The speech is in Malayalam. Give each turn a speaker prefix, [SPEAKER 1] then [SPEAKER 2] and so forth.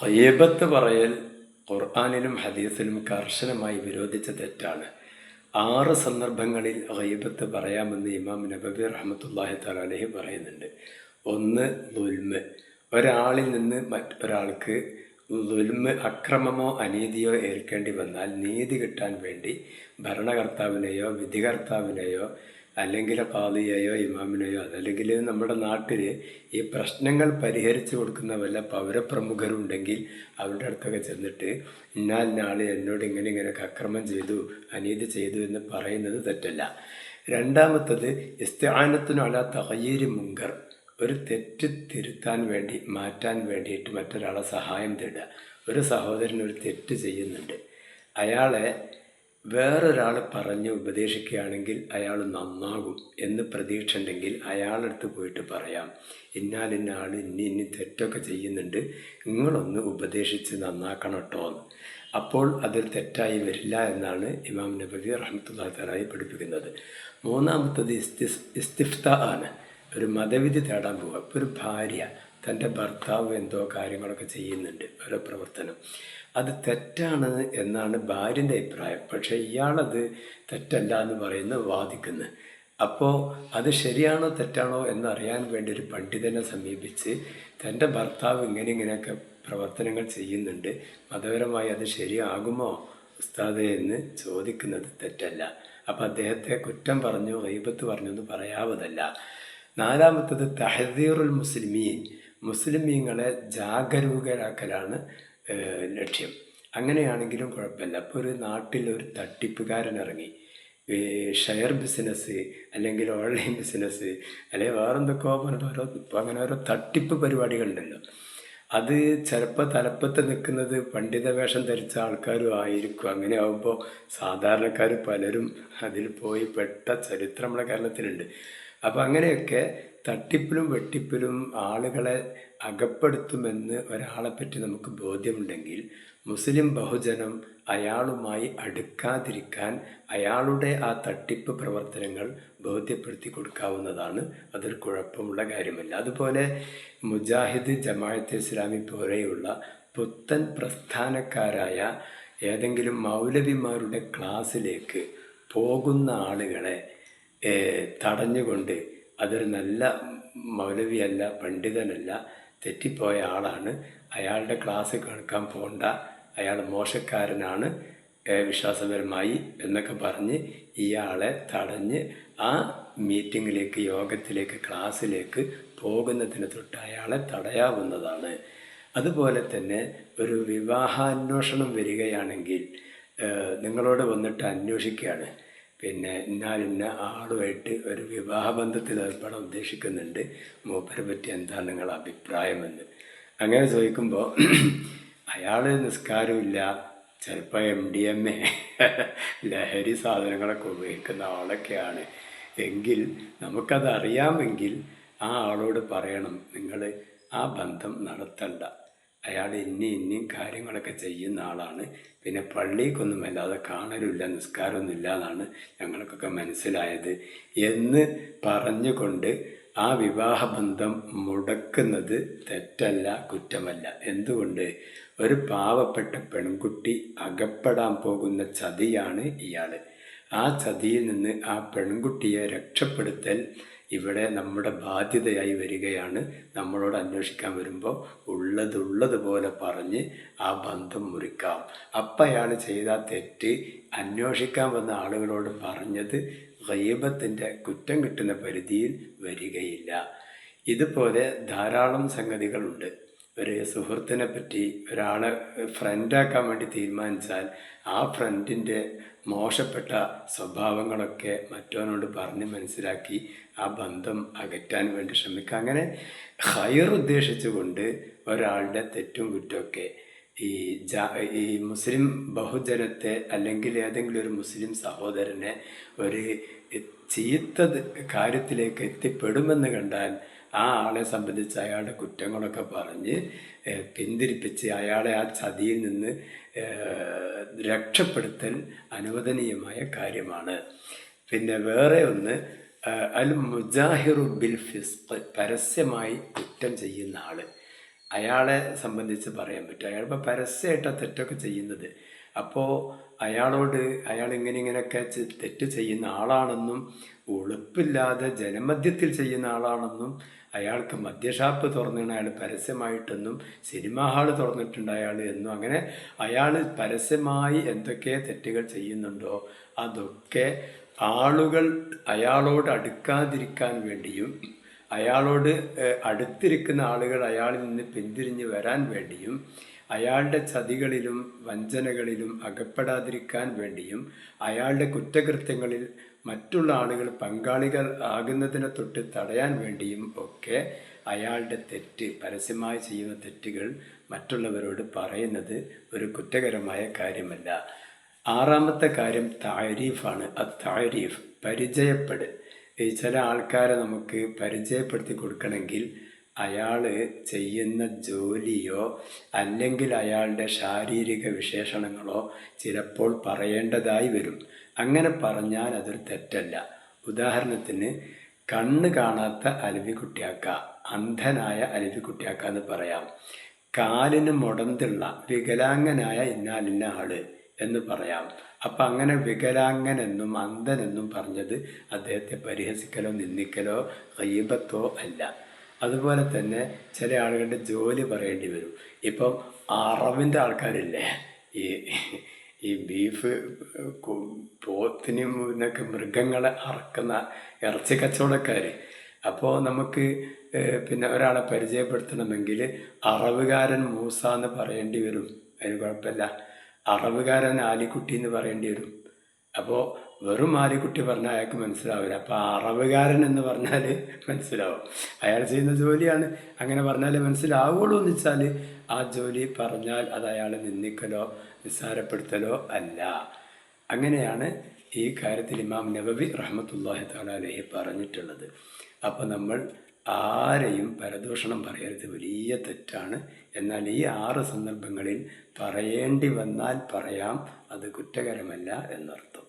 [SPEAKER 1] ഗീബത്ത് പറയൽ ഖുർആനിലും ഹദീസിലും കർശനമായി വിരോധിച്ച തെറ്റാണ്. 6 സന്ദർഭങ്ങളിൽ ഗീബത്ത് പറയാമെന്ന് ഇമാം നബവി റഹ്മത്തുള്ളാഹി തആല അലൈഹി പറയുന്നുണ്ട്. 1. ദുൽമ്. ഒരാളിൽ നിന്ന് മറ്റൊരാൾക്ക് ദുൽമ്, അക്രമമോ അനീതിയോ ഏൽക്കേണ്ടി വന്നാൽ നീതി കിട്ടാൻ വേണ്ടി ഭരണകർത്താവിനെയോ വിധികർത്താവിനെയോ അല്ലെങ്കിൽ ഖാദിയെയോ ഇമാമിനെയോ അതല്ലെങ്കിൽ നമ്മുടെ നാട്ടിൽ ഈ പ്രശ്നങ്ങൾ പരിഹരിച്ചു കൊടുക്കുന്ന വല്ല പൗരപ്രമുഖരുണ്ടെങ്കിൽ അവരുടെ അടുത്തൊക്കെ ചെന്നിട്ട് ഇന്ന ആൾ എന്നോട് ഇങ്ങനെയൊക്കെ അക്രമം ചെയ്തു, അനീതി ചെയ്തു എന്ന് പറയുന്നത് തെറ്റല്ല. രണ്ടാമത്തത് ഇസ്തിആനത്തുൻ അലാ തഗ്യീരി മുങ്കർ. ഒരു തെറ്റ് തിരുത്താൻ വേണ്ടി, മാറ്റാൻ വേണ്ടിയിട്ട് മറ്റൊരാളെ സഹായം തേടുക. ഒരു സഹോദരൻ ഒരു തെറ്റ് ചെയ്യുന്നുണ്ട്, അയാളെ വേറൊരാൾ പറഞ്ഞ് ഉപദേശിക്കുകയാണെങ്കിൽ അയാൾ നന്നാകും എന്ന് പ്രതീക്ഷ ഉണ്ടെങ്കിൽ അയാളടുത്ത് പോയിട്ട് പറയാം, ഇന്ന ആൾ ഇനി തെറ്റൊക്കെ ചെയ്യുന്നുണ്ട്, നിങ്ങളൊന്ന് ഉപദേശിച്ച് നന്നാക്കണം കേട്ടോ എന്ന്. അപ്പോൾ അതൊരു തെറ്റായി വരില്ല എന്നാണ് ഇമാം നബവി റഹ്മത്തുള്ളാഹി തആല പഠിപ്പിക്കുന്നത്. മൂന്നാമത്തത് ഇസ്തിഫ്താ ആണ്. ഒരു മതവിധി തേടാൻ പോവുക. ഇപ്പോൾ ഒരു ഭാര്യ തൻ്റെ ഭർത്താവ് എന്തോ കാര്യങ്ങളൊക്കെ ചെയ്യുന്നുണ്ട്, ഓരോ പ്രവർത്തനം, അത് തെറ്റാണ് എന്നാണ് ഭാര്യൻ്റെ അഭിപ്രായം. പക്ഷേ ഇയാളത് തെറ്റല്ല എന്ന് പറയുന്നത് വാദിക്കുന്നത്. അപ്പോൾ അത് ശരിയാണോ തെറ്റാണോ എന്നറിയാൻ വേണ്ടി ഒരു പണ്ഡിതനെ സമീപിച്ച് തൻ്റെ ഭർത്താവ് ഇങ്ങനെയൊക്കെ പ്രവർത്തനങ്ങൾ ചെയ്യുന്നുണ്ട്, മതപരമായി അത് ശരിയാകുമോ ഉസ്താദേ എന്ന് ചോദിക്കുന്നത് തെറ്റല്ല. അപ്പോൾ അദ്ദേഹത്തെ കുറ്റം പറഞ്ഞു, ഗീബത്ത് പറഞ്ഞു എന്ന് പറയാവതല്ല. നാലാമത്തത് തഹ്ദീറുൽ മുസ്ലിമീൻ. മുസ്ലിമീങ്ങളെ ജാഗരൂകരാക്കലാണ് ലക്ഷ്യം. അങ്ങനെയാണെങ്കിലും കുഴപ്പമില്ല. അപ്പോൾ ഒരു നാട്ടിൽ ഒരു തട്ടിപ്പുകാരൻ ഇറങ്ങി ഷെയർ ബിസിനസ് അല്ലെങ്കിൽ ഓൺലൈൻ ബിസിനസ് അല്ലെങ്കിൽ വേറെന്തൊക്കെയോ പറഞ്ഞിട്ട് അങ്ങനെ ഓരോ തട്ടിപ്പ് പരിപാടികളുണ്ടല്ലോ. അത് ചിലപ്പോൾ തലപ്പത്ത് നിൽക്കുന്നത് പണ്ഡിത വേഷം ധരിച്ച ആൾക്കാരും ആയിരിക്കും. അങ്ങനെ ആകുമ്പോൾ സാധാരണക്കാർ പലരും അതിൽ പോയി പെട്ട ചരിത്രം നമ്മുടെ കേരളത്തിലുണ്ട്. അപ്പോൾ അങ്ങനെയൊക്കെ തട്ടിപ്പിലും വെട്ടിപ്പിലും ആളുകളെ അകപ്പെടുത്തുമെന്ന് ഒരാളെപ്പറ്റി നമുക്ക് ബോധ്യമുണ്ടെങ്കിൽ മുസ്ലിം ബഹുജനം അയാളുമായി അടുക്കാതിരിക്കാൻ അയാളുടെ ആ തട്ടിപ്പ് പ്രവർത്തനങ്ങൾ ബോധ്യപ്പെടുത്തി കൊടുക്കാവുന്നതാണ്. അതൊരു കുഴപ്പമുള്ള കാര്യമല്ല. അതുപോലെ മുജാഹിദ്, ജമാഅത്തെ ഇസ്ലാമി പോലെയുള്ള പുത്തൻ പ്രസ്ഥാനക്കാരായ ഏതെങ്കിലും മൗലവിമാരുടെ ക്ലാസ്സിലേക്ക് പോകുന്ന ആളുകളെ തടഞ്ഞുകൊണ്ട് അതൊരു നല്ല മൗലവിയല്ല, പണ്ഡിതനല്ല, തെറ്റിപ്പോയ ആളാണ്, അയാളുടെ ക്ലാസ് കേൾക്കാൻ പോകണ്ട, അയാൾ മോശക്കാരനാണ് വിശ്വാസപരമായി എന്നൊക്കെ പറഞ്ഞ് ഇയാളെ തടഞ്ഞ് ആ മീറ്റിങ്ങിലേക്ക്, യോഗത്തിലേക്ക്, ക്ലാസ്സിലേക്ക് പോകുന്നതിന് തൊട്ട് അയാളെ തടയാവുന്നതാണ്. അതുപോലെ തന്നെ ഒരു വിവാഹാന്വേഷണം വരികയാണെങ്കിൽ നിങ്ങളോട് വന്നിട്ട് അന്വേഷിക്കുകയാണ്, പിന്നെ ഇന്ന ആളുമായിട്ട് ഒരു വിവാഹബന്ധത്തിൽ ഏർപ്പെടാൻ ഉദ്ദേശിക്കുന്നുണ്ട്, മൂപ്പരെ പറ്റി എന്താണ് നിങ്ങളുടെ അഭിപ്രായമെന്ന്. അങ്ങനെ ചോദിക്കുമ്പോൾ അയാൾ നിസ്കാരമില്ല, ചിലപ്പോൾ MDMA ലഹരി സാധനങ്ങളൊക്കെ ഉപയോഗിക്കുന്ന ആളൊക്കെയാണ് എങ്കിൽ നമുക്കത് അറിയാമെങ്കിൽ ആ ആളോട് പറയണം, നിങ്ങൾ ആ ബന്ധം നടത്തണ്ട, അയാൾ ഇനിയും കാര്യങ്ങളൊക്കെ ചെയ്യുന്ന ആളാണ്, പിന്നെ പള്ളിക്കൊന്നും അല്ലാതെ കാണലുമില്ല, നിസ്കാരമൊന്നുമില്ല എന്നാണ് ഞങ്ങൾക്കൊക്കെ മനസ്സിലായത് എന്ന് പറഞ്ഞുകൊണ്ട് ആ വിവാഹബന്ധം മുടക്കുന്നത് തെറ്റല്ല, കുറ്റമല്ല. എന്തുകൊണ്ട്? ഒരു പാവപ്പെട്ട പെൺകുട്ടി അകപ്പെടാൻ പോകുന്ന ചതിയാണ് ഇയാൾ. ആ ചതിയിൽ നിന്ന് ആ പെൺകുട്ടിയെ രക്ഷപ്പെടുത്തൽ ഇവിടെ നമ്മുടെ ബാധ്യതയായി വരികയാണ്. നമ്മളോട് അന്വേഷിക്കാൻ വരുമ്പോൾ ഉള്ളതുപോലെ പറഞ്ഞ് ആ ബന്ധം മുറിക്കാം. അപ്പം അയാൾ ചെയ്ത തെറ്റ് അന്വേഷിക്കാൻ വന്ന ആളുകളോട് പറഞ്ഞത് ഗീബത്തിൻ്റെ കുറ്റം കിട്ടുന്ന പരിധിയിൽ വരികയില്ല. ഇതുപോലെ ധാരാളം സംഗതികളുണ്ട്. ഒരു സുഹൃത്തിനെ പറ്റി ഒരാളെ ഫ്രണ്ടാക്കാൻ വേണ്ടി തീരുമാനിച്ചാൽ ആ ഫ്രണ്ടിൻ്റെ മോശപ്പെട്ട സ്വഭാവങ്ങളൊക്കെ മറ്റവനോട് പറഞ്ഞ് മനസ്സിലാക്കി ആ ബന്ധം അകറ്റാൻ വേണ്ടി ശ്രമിക്കുക. അങ്ങനെ ഖൈർ ഉദ്ദേശിച്ചുകൊണ്ട് ഒരാളുടെ തെറ്റും കുറ്റമൊക്കെ ഈ മുസ്ലിം ബഹുജനത്തെ അല്ലെങ്കിൽ ഏതെങ്കിലും ഒരു മുസ്ലിം സഹോദരനെ ഒരു ചീത്ത കാര്യത്തിലേക്ക് എത്തിപ്പെടുമെന്ന് കണ്ടാൽ ആ ആളെ സംബന്ധിച്ച് അയാളുടെ കുറ്റങ്ങളൊക്കെ പറഞ്ഞ് പിന്തിരിപ്പിച്ച് അയാളെ ആ ചതിയിൽ നിന്ന് രക്ഷപ്പെടുത്തൽ അനുവദനീയമായ കാര്യമാണ്. പിന്നെ വേറെ ഒന്ന്, അൽ മുജാഹിറു ബിൽ ഫിസ്ഖ്, പരസ്യമായി കുറ്റം ചെയ്യുന്ന ആൾ. അയാളെ സംബന്ധിച്ച് പറയാൻ പറ്റും. അയാളിപ്പോൾ പരസ്യമായിട്ടാണ് തെറ്റൊക്കെ ചെയ്യുന്നത്. അപ്പോൾ അയാളോട് അയാൾ ഇങ്ങനെയൊക്കെ തെറ്റ് ചെയ്യുന്ന ആളാണെന്നും ഉളുപ്പില്ലാതെ ജനമധ്യത്തിൽ ചെയ്യുന്ന ആളാണെന്നും അയാൾക്ക് മദ്യഷാപ്പ് തുറന്നിട്ട് അയാൾ പരസ്യമായിട്ടെന്നും സിനിമാ ഹാൾ തുറന്നിട്ടുണ്ട് അയാൾ എന്നും അങ്ങനെ അയാൾ പരസ്യമായി എന്തൊക്കെ തെറ്റുകൾ ചെയ്യുന്നുണ്ടോ അതൊക്കെ ആളുകൾ അയാളോട് അടുക്കാതിരിക്കാൻ വേണ്ടിയും അയാളോട് അടുത്തിരിക്കുന്ന ആളുകൾ അയാളിൽ നിന്ന് പിന്തിരിഞ്ഞ് വരാൻ വേണ്ടിയും അയാളുടെ ചതികളിലും വഞ്ചനകളിലും അകപ്പെടാതിരിക്കാൻ വേണ്ടിയും അയാളുടെ കുറ്റകൃത്യങ്ങളിൽ മറ്റുള്ള ആളുകൾ പങ്കാളികൾ ആകുന്നതിനെ തൊട്ട് തടയാൻ വേണ്ടിയും ഒക്കെ അയാളുടെ തെറ്റ് പരസ്യമായി ചെയ്യുന്ന തെറ്റുകൾ മറ്റുള്ളവരോട് പറയുന്നത് ഒരു കുറ്റകരമായ കാര്യമല്ല. ആറാമത്തെ കാര്യം താരീഫാണ്. താരീഫ് പരിചയപ്പെട്. ഈ ചില ആൾക്കാരെ നമുക്ക് പരിചയപ്പെടുത്തി കൊടുക്കണമെങ്കിൽ അയാൾ ചെയ്യുന്ന ജോലിയോ അല്ലെങ്കിൽ അയാളുടെ ശാരീരിക വിശേഷണങ്ങളോ ചിലപ്പോൾ പറയേണ്ടതായി വരും. അങ്ങനെ പറഞ്ഞാൽ അതൊരു തെറ്റല്ല. ഉദാഹരണത്തിന് കണ്ണ് കാണാത്ത അലവിക്കുട്ടിയാക്ക, അന്ധനായ അലവിക്കുട്ടിയാക്ക എന്ന് പറയാം. കാലിന് മുടന്തുള്ള വികലാംഗനായ ഇന്നാലിന്ന ആള് എന്ന് പറയാം. അപ്പം അങ്ങനെ വികലാംഗനെന്നും അന്ധനെന്നും പറഞ്ഞത് അദ്ദേഹത്തെ പരിഹസിക്കലോ നിന്ദിക്കലോ ഗീബത്തോ അല്ല. അതുപോലെ തന്നെ ചില ആളുകളുടെ ജോലി പറയേണ്ടി വരും. ഇപ്പം അറവിൻ്റെ ആൾക്കാരില്ലേ, ഈ ബീഫ് പോത്തിനും ഇതിനൊക്കെ മൃഗങ്ങളെ അറക്കുന്ന ഇറച്ചി കച്ചവടക്കാർ. അപ്പോൾ നമുക്ക് പിന്നെ ഒരാളെ പരിചയപ്പെടുത്തണമെങ്കിൽ അറവുകാരൻ മൂസ എന്ന് പറയേണ്ടി വരും. അതിന് കുഴപ്പമില്ല. അറവുകാരൻ ആലിക്കുട്ടി എന്ന് പറയേണ്ടി വരും. അപ്പോൾ വെറും ആലിക്കുട്ടി പറഞ്ഞാൽ അയാൾക്ക് മനസ്സിലാവില്ല. അപ്പോൾ അറവുകാരൻ എന്ന് പറഞ്ഞാൽ മനസ്സിലാവും. അയാൾ ചെയ്യുന്ന ജോലിയാണ്, അങ്ങനെ പറഞ്ഞാലേ മനസ്സിലാവുള്ളൂ എന്ന് വെച്ചാൽ ആ ജോലി പറഞ്ഞാൽ അത് അയാളെ നിന്ദിക്കലോ നിസ്സാരപ്പെടുത്തലോ അല്ല. അങ്ങനെയാണ് ഈ കാര്യത്തിൽ ഇമാം നവവി റഹ്മത്തുള്ളാഹി തആല അലൈഹി പറഞ്ഞിട്ടുള്ളത്. അപ്പോൾ നമ്മൾ ആരെയും പരദൂഷണം പറയരുത്, വലിയ തെറ്റാണ്. എന്നാൽ ഈ 6 സന്ദർഭങ്ങളിൽ പറയേണ്ടി വന്നാൽ പറയാം, അത് കുറ്റകരമല്ല എന്നർത്ഥം.